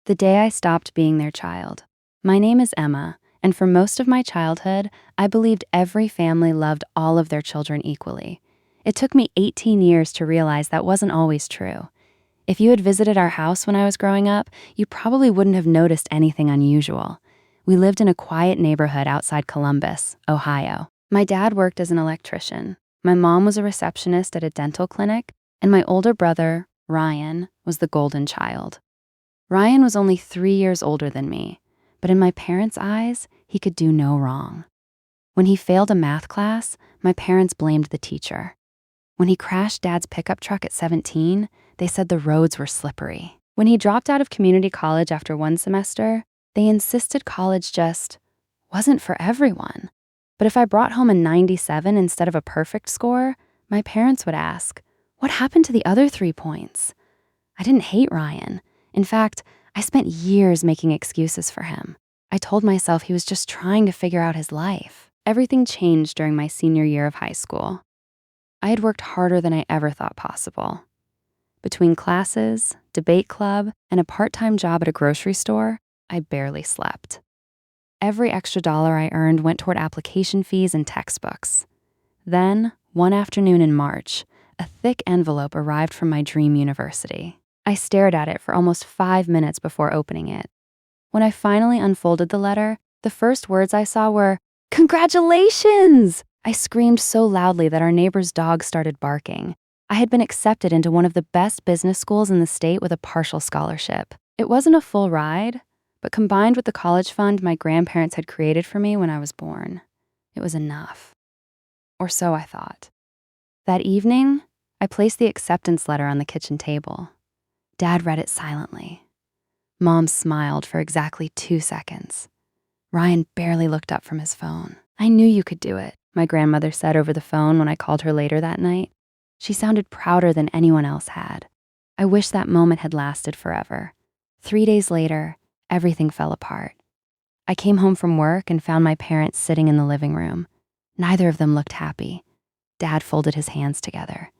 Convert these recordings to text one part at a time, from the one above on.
The day I stopped being their child. My name is Emma, and for most of my childhood, I believed every family loved all of their children equally. It took me 18 years to realize that wasn't always true. If you had visited our house when I was growing up, you probably wouldn't have noticed anything unusual. We lived in a quiet neighborhood outside Columbus, Ohio. My dad worked as an electrician. My mom was a receptionist at a dental clinic, and my older brother, Ryan, was the golden child. Ryan was only 3 years older than me, but in my parents' eyes, he could do no wrong. When he failed a math class, my parents blamed the teacher. When he crashed Dad's pickup truck at 17, they said the roads were slippery. When he dropped out of community college after one semester, they insisted college just wasn't for everyone. But if I brought home a 97 instead of a perfect score, my parents would ask, what happened to the other 3 points? I didn't hate Ryan. In fact, I spent years making excuses for him. I told myself he was just trying to figure out his life. Everything changed during my senior year of high school. I had worked harder than I ever thought possible. Between classes, debate club, and a part-time job at a grocery store, I barely slept. Every extra dollar I earned went toward application fees and textbooks. Then, one afternoon in March, a thick envelope arrived from my dream university. I stared at it for almost 5 minutes before opening it. When I finally unfolded the letter, the first words I saw were, "Congratulations!" I screamed so loudly that our neighbor's dog started barking. I had been accepted into one of the best business schools in the state with a partial scholarship. It wasn't a full ride, but combined with the college fund my grandparents had created for me when I was born, it was enough. Or so I thought. That evening, I placed the acceptance letter on the kitchen table. Dad read it silently. Mom smiled for exactly 2 seconds. Ryan barely looked up from his phone. "I knew you could do it," my grandmother said over the phone when I called her later that night. She sounded prouder than anyone else had. I wish that moment had lasted forever. 3 days later, everything fell apart. I came home from work and found my parents sitting in the living room. Neither of them looked happy. Dad folded his hands together.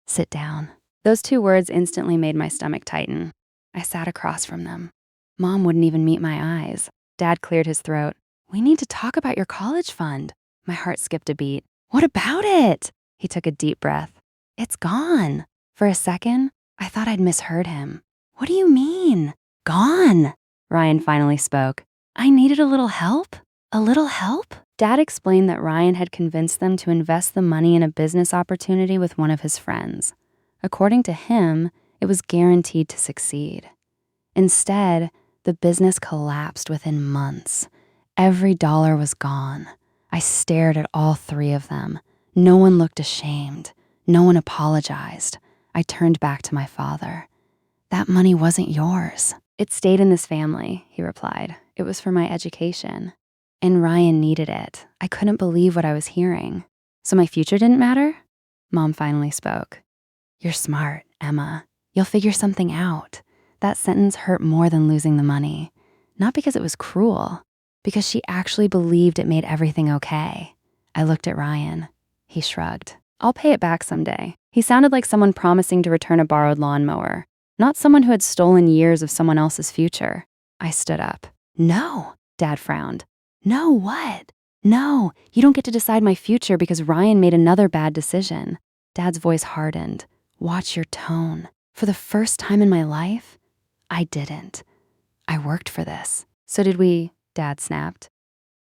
"Sit down." Those 2 words instantly made my stomach tighten. I sat across from them. Mom wouldn't even meet my eyes. Dad cleared his throat. "We need to talk about your college fund." My heart skipped a beat. "What about it?" He took a deep breath. "It's gone." For a second, I thought I'd misheard him. "What do you mean? Gone?" Ryan finally spoke. "I needed a little help." "A little help?" Dad explained that Ryan had convinced them to invest the money in a business opportunity with one of his friends. According to him, it was guaranteed to succeed. Instead, the business collapsed within months. Every dollar was gone. I stared at all 3 of them. No one looked ashamed. No one apologized. I turned back to my father. "That money wasn't yours." "It stayed in this family," he replied. "It was for my education." And Ryan needed it. I couldn't believe what I was hearing. "So my future didn't matter?" Mom finally spoke. "You're smart, Emma. You'll figure something out." That sentence hurt more than losing the money. Not because it was cruel, because she actually believed it made everything okay. I looked at Ryan. He shrugged. "I'll pay it back someday." He sounded like someone promising to return a borrowed lawnmower, not someone who had stolen years of someone else's future. I stood up. "No," Dad frowned. "No, what?" "No, you don't get to decide my future because Ryan made another bad decision." Dad's voice hardened. "Watch your tone. For the first time in my life, I didn't. I worked for this." "So did we," Dad snapped.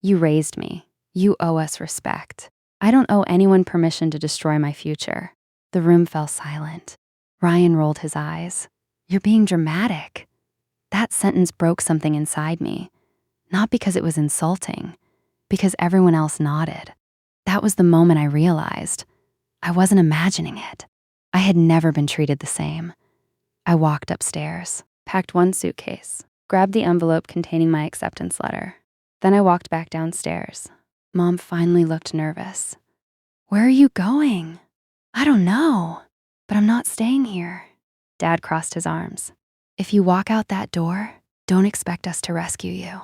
"You raised me. You owe us respect. I don't owe anyone permission to destroy my future." The room fell silent. Ryan rolled his eyes. "You're being dramatic." That sentence broke something inside me. Not because it was insulting, because everyone else nodded. That was the moment I realized I wasn't imagining it. I had never been treated the same. I walked upstairs, packed one suitcase, grabbed the envelope containing my acceptance letter. Then I walked back downstairs. Mom finally looked nervous. "Where are you going?" "I don't know, but I'm not staying here." Dad crossed his arms. "If you walk out that door, don't expect us to rescue you."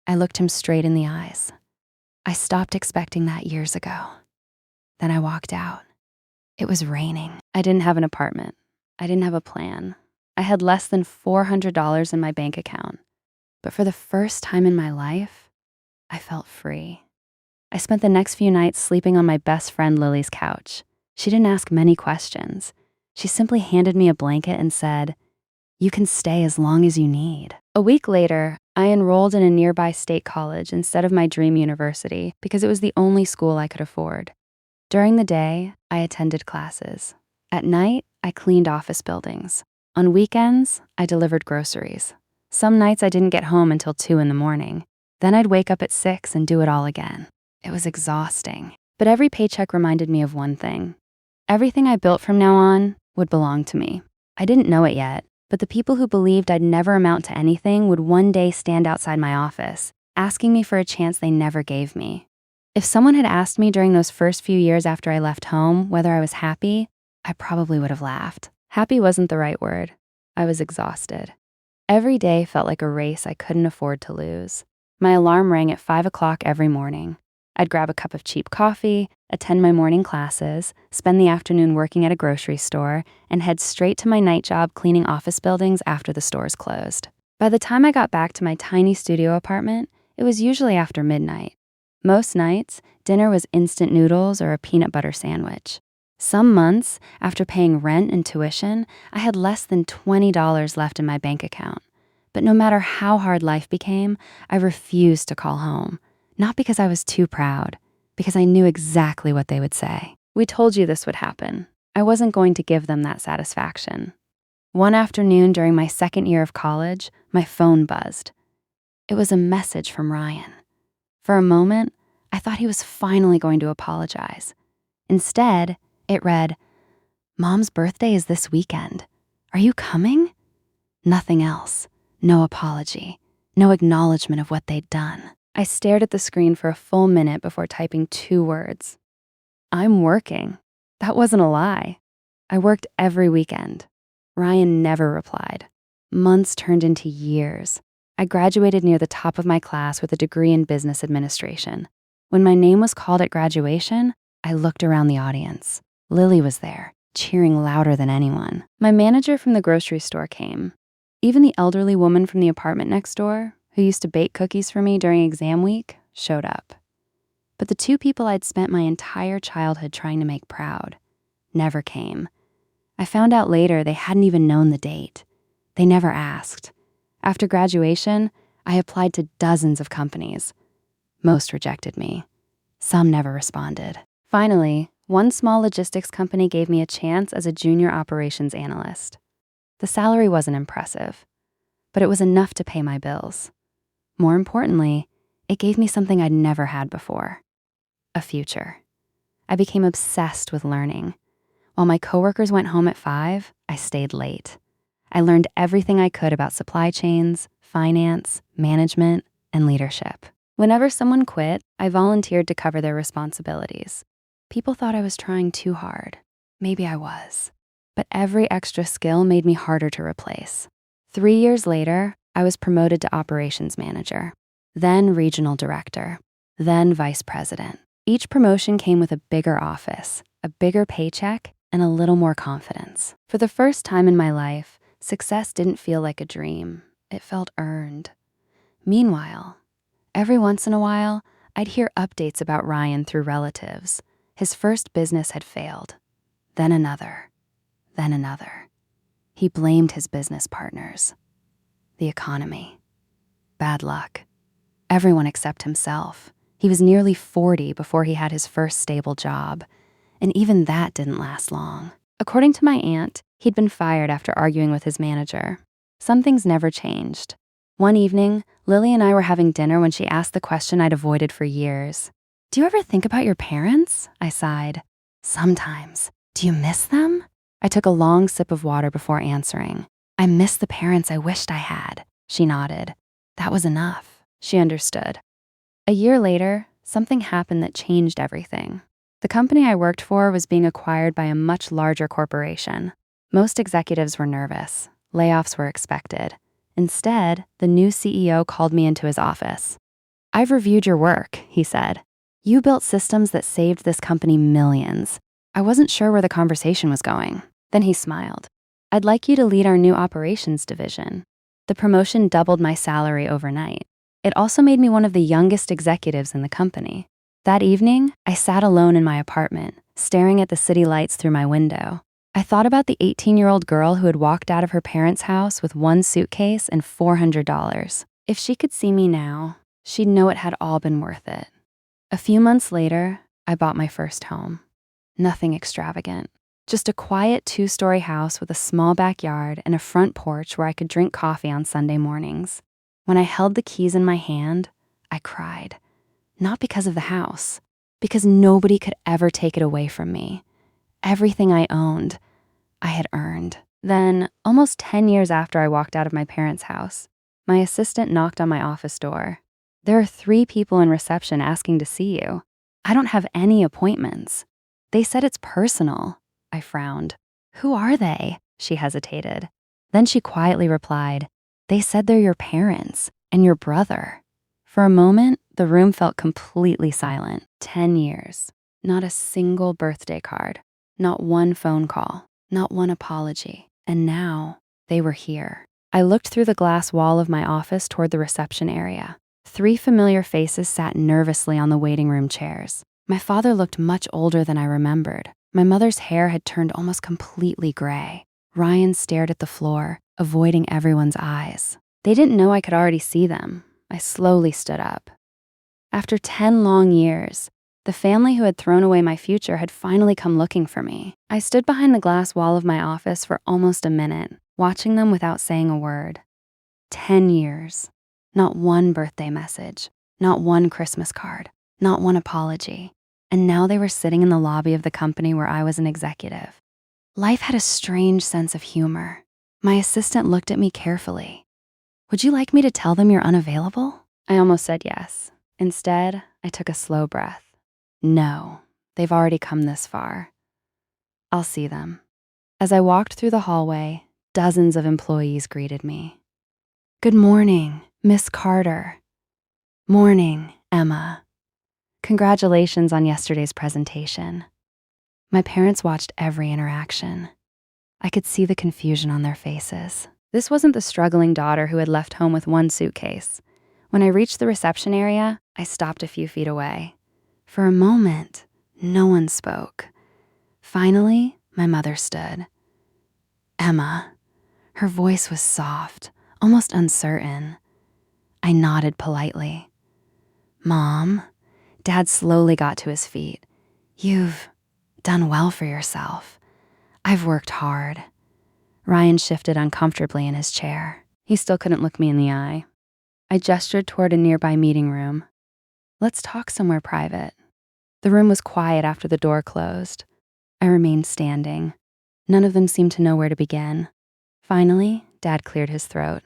I looked him straight in the eyes. I stopped expecting that years ago. Then I walked out. It was raining. I didn't have an apartment. I didn't have a plan. I had less than $400 in my bank account. But for the first time in my life, I felt free. I spent the next few nights sleeping on my best friend Lily's couch. She didn't ask many questions. She simply handed me a blanket and said, "You can stay as long as you need." A week later, I enrolled in a nearby state college instead of my dream university because it was the only school I could afford. During the day, I attended classes. At night, I cleaned office buildings. On weekends, I delivered groceries. Some nights I didn't get home until 2 in the morning. Then I'd wake up at 6 and do it all again. It was exhausting. But every paycheck reminded me of one thing. Everything I built from now on would belong to me. I didn't know it yet, but the people who believed I'd never amount to anything would one day stand outside my office, asking me for a chance they never gave me. If someone had asked me during those first few years after I left home whether I was happy, I probably would have laughed. Happy wasn't the right word. I was exhausted. Every day felt like a race I couldn't afford to lose. My alarm rang at 5 o'clock every morning. I'd grab a cup of cheap coffee, attend my morning classes, spend the afternoon working at a grocery store, and head straight to my night job cleaning office buildings after the stores closed. By the time I got back to my tiny studio apartment, it was usually after midnight. Most nights, dinner was instant noodles or a peanut butter sandwich. Some months, after paying rent and tuition, I had less than $20 left in my bank account. But no matter how hard life became, I refused to call home. Not because I was too proud, because I knew exactly what they would say. "We told you this would happen." I wasn't going to give them that satisfaction. One afternoon during my second year of college, my phone buzzed. It was a message from Ryan. For a moment, I thought he was finally going to apologize. Instead, it read, "Mom's birthday is this weekend. Are you coming?" Nothing else. No apology. No acknowledgement of what they'd done. I stared at the screen for a full minute before typing 2 words. "I'm working." That wasn't a lie. I worked every weekend. Ryan never replied. Months turned into years. I graduated near the top of my class with a degree in business administration. When my name was called at graduation, I looked around the audience. Lily was there, cheering louder than anyone. My manager from the grocery store came. Even the elderly woman from the apartment next door, who used to bake cookies for me during exam week, showed up. But the 2 people I'd spent my entire childhood trying to make proud never came. I found out later they hadn't even known the date. They never asked. After graduation, I applied to dozens of companies. Most rejected me. Some never responded. Finally, one small logistics company gave me a chance as a junior operations analyst. The salary wasn't impressive, but it was enough to pay my bills. More importantly, it gave me something I'd never had before: a future. I became obsessed with learning. While my coworkers went home at 5, I stayed late. I learned everything I could about supply chains, finance, management, and leadership. Whenever someone quit, I volunteered to cover their responsibilities. People thought I was trying too hard. Maybe I was. But every extra skill made me harder to replace. 3 years later, I was promoted to operations manager, then regional director, then vice president. Each promotion came with a bigger office, a bigger paycheck, and a little more confidence. For the first time in my life, success didn't feel like a dream. It felt earned. Meanwhile, every once in a while, I'd hear updates about Ryan through relatives. His first business had failed. Then another. Then another. He blamed his business partners. The economy. Bad luck. Everyone except himself. He was nearly 40 before he had his first stable job, and even that didn't last long. According to my aunt, he'd been fired after arguing with his manager. Some things never changed. One evening, Lily and I were having dinner when she asked the question I'd avoided for years. "Do you ever think about your parents?" I sighed. "Sometimes. Do you miss them?" I took a long sip of water before answering. "I miss the parents I wished I had." She nodded. That was enough. She understood. A year later, something happened that changed everything. The company I worked for was being acquired by a much larger corporation. Most executives were nervous. Layoffs were expected. Instead, the new CEO called me into his office. "I've reviewed your work," he said. "You built systems that saved this company millions." I wasn't sure where the conversation was going. Then he smiled. I'd like you to lead our new operations division. The promotion doubled my salary overnight. It also made me one of the youngest executives in the company. That evening, I sat alone in my apartment, staring at the city lights through my window. I thought about the 18-year-old girl who had walked out of her parents' house with one suitcase and $400. If she could see me now, she'd know it had all been worth it. A few months later, I bought my first home. Nothing extravagant, just a quiet 2-story house with a small backyard and a front porch where I could drink coffee on Sunday mornings. When I held the keys in my hand, I cried. Not because of the house, because nobody could ever take it away from me. Everything I owned, I had earned. Then, almost 10 years after I walked out of my parents' house, my assistant knocked on my office door. There are 3 people in reception asking to see you. I don't have any appointments. They said it's personal. I frowned. Who are they? She hesitated. Then she quietly replied, they said they're your parents and your brother. For a moment, the room felt completely silent. 10 years. Not a single birthday card. Not one phone call. Not one apology. And now, they were here. I looked through the glass wall of my office toward the reception area. 3 familiar faces sat nervously on the waiting room chairs. My father looked much older than I remembered. My mother's hair had turned almost completely gray. Ryan stared at the floor, avoiding everyone's eyes. They didn't know I could already see them. I slowly stood up. After 10 long years, the family who had thrown away my future had finally come looking for me. I stood behind the glass wall of my office for almost a minute, watching them without saying a word. 10 years. Not one birthday message, not one Christmas card, not one apology. And now they were sitting in the lobby of the company where I was an executive. Life had a strange sense of humor. My assistant looked at me carefully. Would you like me to tell them you're unavailable? I almost said yes. Instead, I took a slow breath. No, they've already come this far. I'll see them. As I walked through the hallway, dozens of employees greeted me. Good morning, Miss Carter. Morning, Emma. Congratulations on yesterday's presentation. My parents watched every interaction. I could see the confusion on their faces. This wasn't the struggling daughter who had left home with one suitcase. When I reached the reception area, I stopped a few feet away. For a moment, no one spoke. Finally, my mother stood. Emma. Her voice was soft, almost uncertain. I nodded politely. Mom. Dad slowly got to his feet. You've done well for yourself. I've worked hard. Ryan shifted uncomfortably in his chair. He still couldn't look me in the eye. I gestured toward a nearby meeting room. Let's talk somewhere private. The room was quiet after the door closed. I remained standing. None of them seemed to know where to begin. Finally, Dad cleared his throat.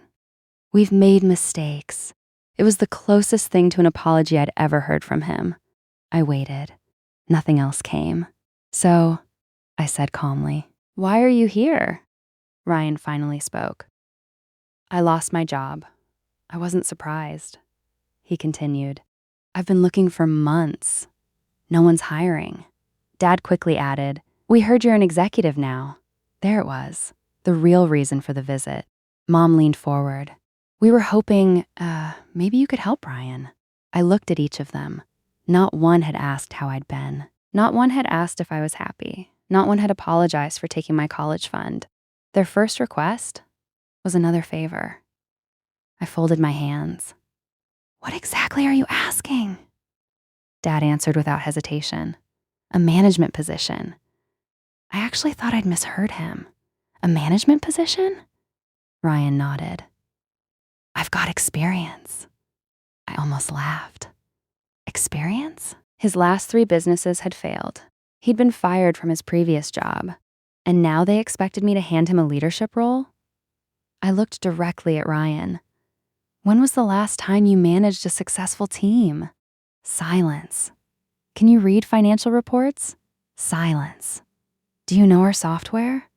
We've made mistakes. It was the closest thing to an apology I'd ever heard from him. I waited. Nothing else came. So, I said calmly, why are you here? Ryan finally spoke. I lost my job. I wasn't surprised. He continued. I've been looking for months. No one's hiring. Dad quickly added, we heard you're an executive now. There it was, the real reason for the visit. Mom leaned forward. We were hoping, maybe you could help Ryan. I looked at each of them. Not one had asked how I'd been. Not one had asked if I was happy. Not one had apologized for taking my college fund. Their first request was another favor. I folded my hands. What exactly are you asking? Dad answered without hesitation. A management position. I actually thought I'd misheard him. A management position? Ryan nodded. I've got experience. I almost laughed. Experience? His last 3 businesses had failed. He'd been fired from his previous job, and now they expected me to hand him a leadership role? I looked directly at Ryan. When was the last time you managed a successful team? Silence. Can you read financial reports? Silence. Do you know our software?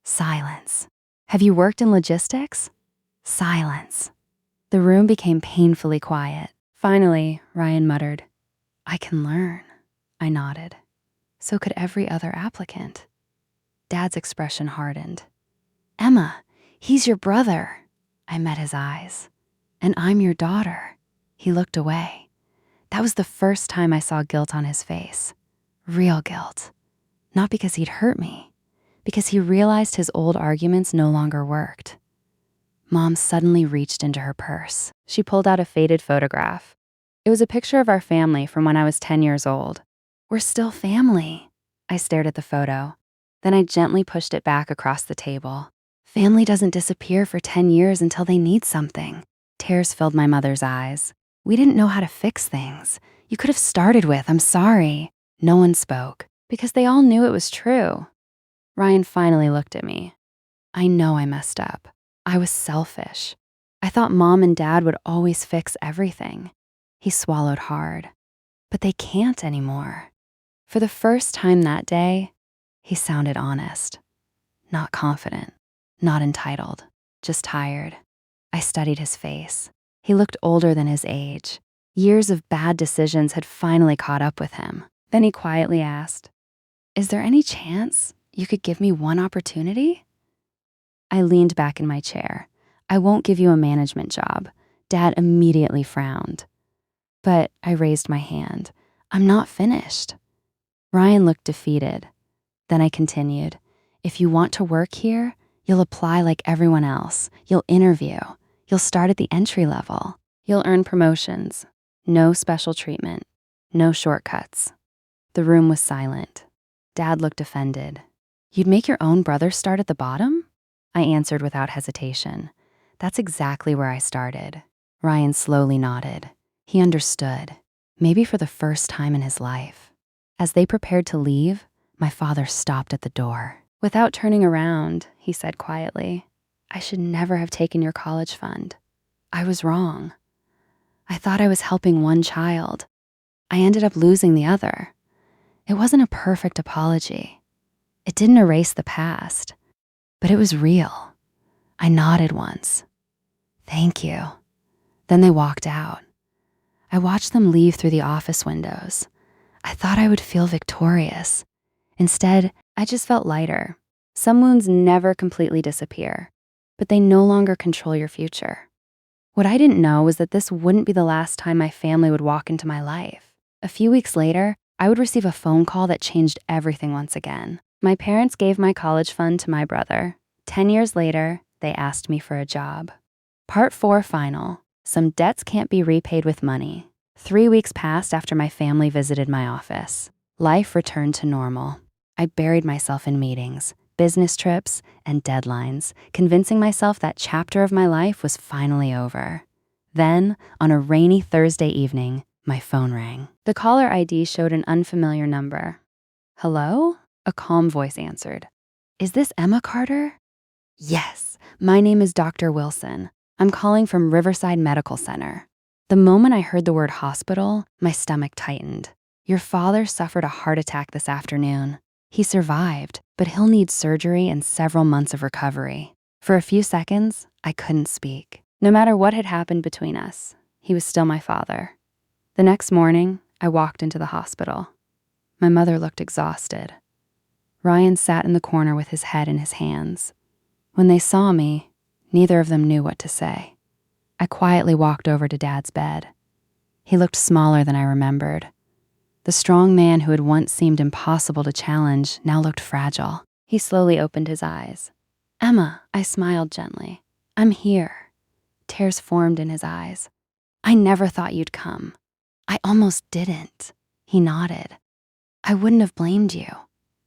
Silence. Have you worked in logistics? Silence. The room became painfully quiet. Finally, Ryan muttered, I can learn. I nodded. So could every other applicant. Dad's expression hardened. Emma, he's your brother. I met his eyes. And I'm your daughter. He looked away. That was the first time I saw guilt on his face. Real guilt. Not because he'd hurt me, because he realized his old arguments no longer worked. Mom suddenly reached into her purse. She pulled out a faded photograph. It was a picture of our family from when I was 10 years old. We're still family. I stared at the photo. Then I gently pushed it back across the table. Family doesn't disappear for 10 years until they need something. Tears filled my mother's eyes. We didn't know how to fix things. You could have started with, I'm sorry. No one spoke, because they all knew it was true. Ryan finally looked at me. I know I messed up. I was selfish. I thought Mom and Dad would always fix everything. He swallowed hard. But they can't anymore. For the first time that day, he sounded honest. Not confident, not entitled, just tired. I studied his face. He looked older than his age. Years of bad decisions had finally caught up with him. Then he quietly asked, "Is there any chance you could give me one opportunity?" I leaned back in my chair. "I won't give you a management job." Dad immediately frowned. But I raised my hand. "I'm not finished." Ryan looked defeated. Then I continued, "If you want to work here, you'll apply like everyone else. You'll interview. You'll start at the entry level. You'll earn promotions. No special treatment. No shortcuts." The room was silent. Dad looked offended. "You'd make your own brother start at the bottom?" I answered without hesitation. "That's exactly where I started." Ryan slowly nodded. He understood, maybe for the first time in his life. As they prepared to leave, my father stopped at the door. "Without turning around," he said quietly, "I should never have taken your college fund. I was wrong. I thought I was helping one child. I ended up losing the other. It wasn't a perfect apology. It didn't erase the past, but it was real." I nodded once. "Thank you." Then they walked out. I watched them leave through the office windows. I thought I would feel victorious. Instead, I just felt lighter. Some wounds never completely disappear, but they no longer control your future. What I didn't know was that this wouldn't be the last time my family would walk into my life. A few weeks later, I would receive a phone call that changed everything once again. My parents gave my college fund to my brother. 10 years later, they asked me for a job. Part 4 final. Some debts can't be repaid with money. 3 weeks passed after my family visited my office. Life returned to normal. I buried myself in meetings, business trips, and deadlines, convincing myself that chapter of my life was finally over. Then, on a rainy Thursday evening, my phone rang. The caller ID showed an unfamiliar number. "Hello?" A calm voice answered. "Is this Emma Carter?" "Yes, my name is Dr. Wilson. I'm calling from Riverside Medical Center." The moment I heard the word hospital, my stomach tightened. "Your father suffered a heart attack this afternoon. He survived, but he'll need surgery and several months of recovery." For a few seconds, I couldn't speak. No matter what had happened between us, he was still my father. The next morning, I walked into the hospital. My mother looked exhausted. Ryan sat in the corner with his head in his hands. When they saw me, neither of them knew what to say. I quietly walked over to Dad's bed. He looked smaller than I remembered. The strong man who had once seemed impossible to challenge now looked fragile. He slowly opened his eyes. "Emma," I smiled gently. "I'm here." Tears formed in his eyes. "I never thought you'd come. I almost didn't." He nodded. "I wouldn't have blamed you."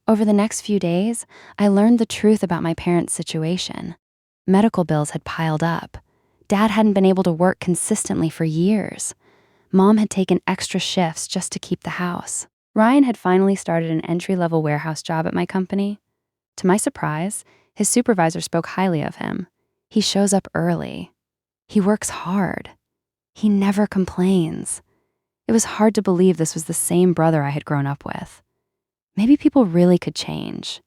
Over the next few days, I learned the truth about my parents' situation. Medical bills had piled up. Dad hadn't been able to work consistently for years. Mom had taken extra shifts just to keep the house. Ryan had finally started an entry-level warehouse job at my company. To my surprise, his supervisor spoke highly of him. He shows up early. He works hard. He never complains. It was hard to believe this was the same brother I had grown up with. Maybe people really could change.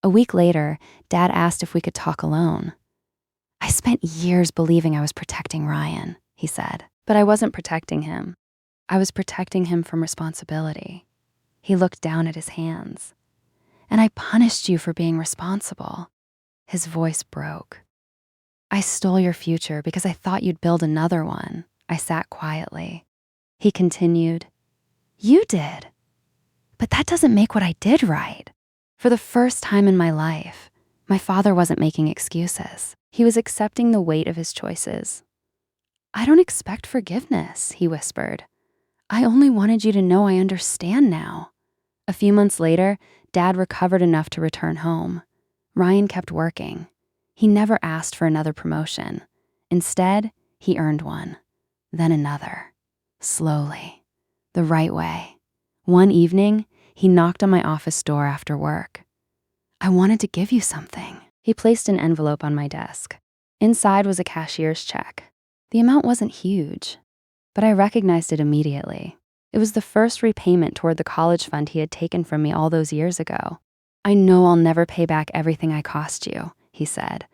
A week later, Dad asked if we could talk alone. "I spent years believing I was protecting Ryan," he said. "But I wasn't protecting him. I was protecting him from responsibility." He looked down at his hands. "And I punished you for being responsible." His voice broke. I stole your future because I thought you'd build another one. I sat quietly. He continued, You did. But that doesn't make what I did right. For the first time in my life, my father wasn't making excuses. He was accepting the weight of his choices. I don't expect forgiveness, he whispered. I only wanted you to know I understand now. A few months later, Dad recovered enough to return home. Ryan kept working. He never asked for another promotion. Instead, he earned one, then another, slowly, the right way. One evening, he knocked on my office door after work. I wanted to give you something. He placed an envelope on my desk. Inside was a cashier's check. The amount wasn't huge, but I recognized it immediately. It was the first repayment toward the college fund he had taken from me all those years ago. I know I'll never pay back everything I cost you, he said,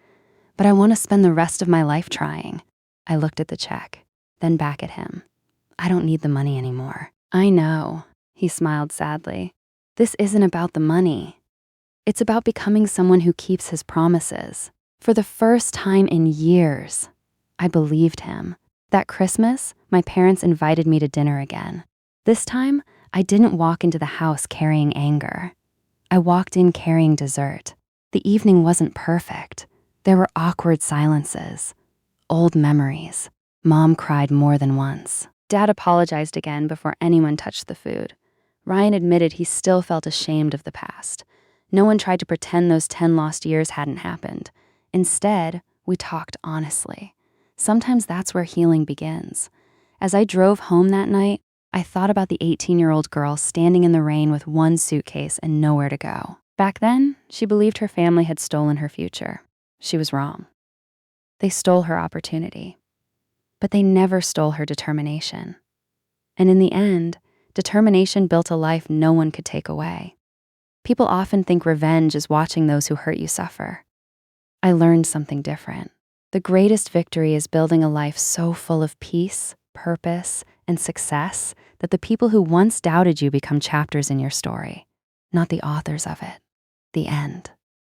but I want to spend the rest of my life trying. I looked at the check, then back at him. I don't need the money anymore. I know, he smiled sadly. This isn't about the money. It's about becoming someone who keeps his promises. For the first time in years, I believed him. That Christmas, my parents invited me to dinner again. This time, I didn't walk into the house carrying anger. I walked in carrying dessert. The evening wasn't perfect. There were awkward silences, old memories. Mom cried more than once. Dad apologized again before anyone touched the food. Ryan admitted he still felt ashamed of the past. No one tried to pretend those 10 lost years hadn't happened. Instead, we talked honestly. Sometimes that's where healing begins. As I drove home that night, I thought about the 18-year-old girl standing in the rain with one suitcase and nowhere to go. Back then, she believed her family had stolen her future. She was wrong. They stole her opportunity, but they never stole her determination. And in the end, determination built a life no one could take away. People often think revenge is watching those who hurt you suffer. I learned something different. The greatest victory is building a life so full of peace, purpose, and success that the people who once doubted you become chapters in your story, not the authors of it. The end.